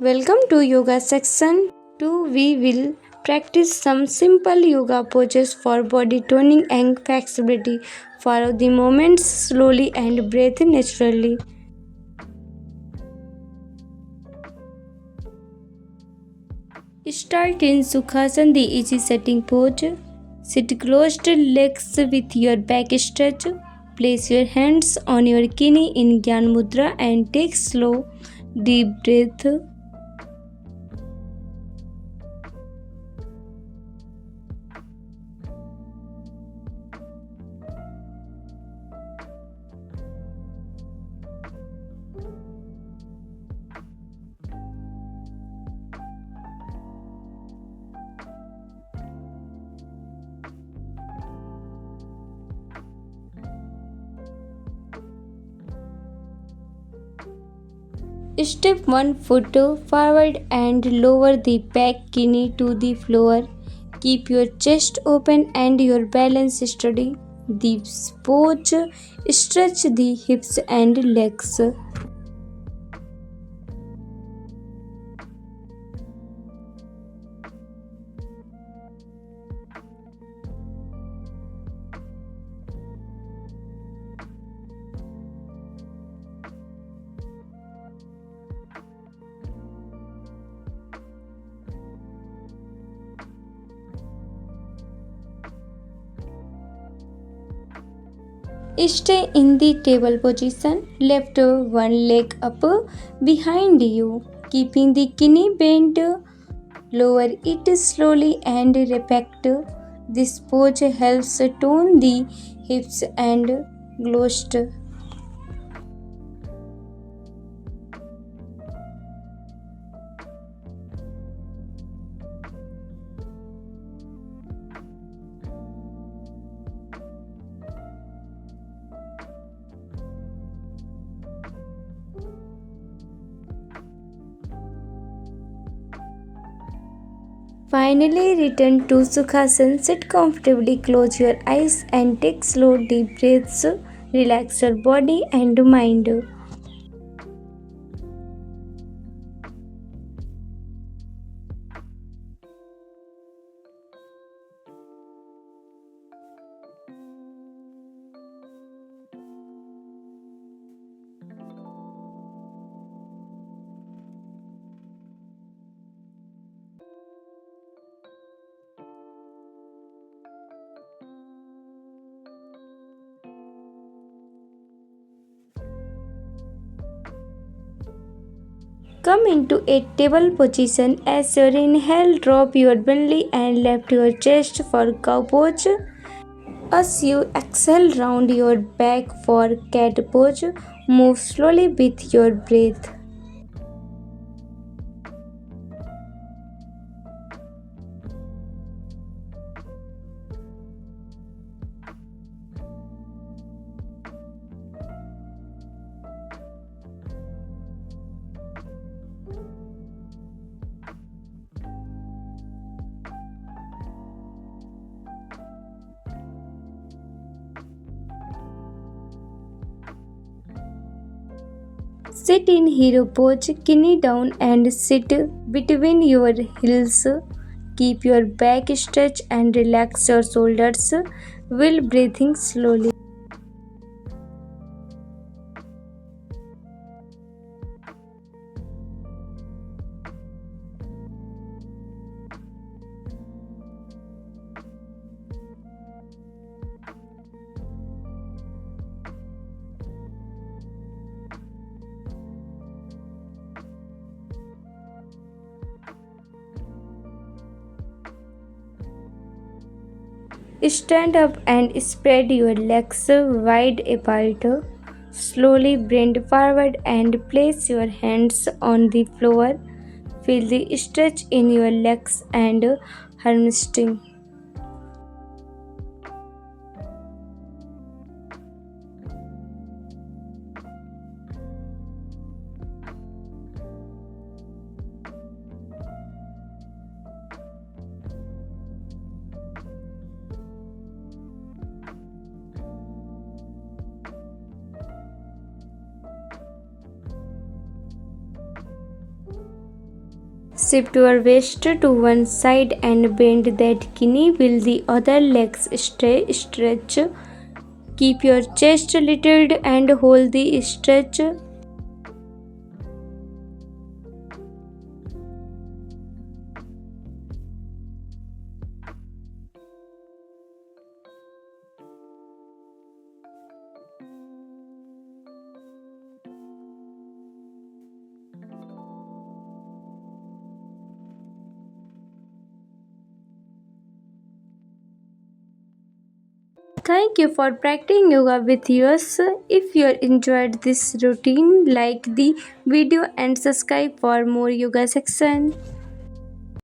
Welcome to yoga section 2. We will practice some simple yoga poses for body toning and flexibility. Follow the movements slowly and breathe naturally. Start in Sukhasana, the easy sitting pose. Sit closed legs with your back stretch. Place your hands on your kidney in Gyan Mudra and take slow, deep breath. Step one foot forward and lower the back kidney to the floor. Keep your chest open and your balance steady. The pose stretch the hips and legs. Stay in the table position. Lift one leg up behind you, keeping the kidney bent. Lower it slowly and repeat. This pose helps tone the hips and glutes. Finally, return to Sukhasana. Sit comfortably, close your eyes, and take slow, deep breaths. Relax your body and mind. Come into a table position. As your inhale, drop your belly and lift your chest for cow pose. As you exhale, round your back for cat pose. Move slowly with your breath. Sit in hero pose, kidney down and sit between your heels. Keep your back stretched and relax your shoulders while breathing slowly. Stand up and spread your legs wide apart. Slowly bend forward and place your hands on the floor. Feel the stretch in your legs and hamstring. Shift your waist to one side and bend that knee while the other legs stretch. Keep your chest lifted and hold the stretch. Thank you for practicing yoga with us. If you enjoyed this routine, like the video and subscribe for more yoga section.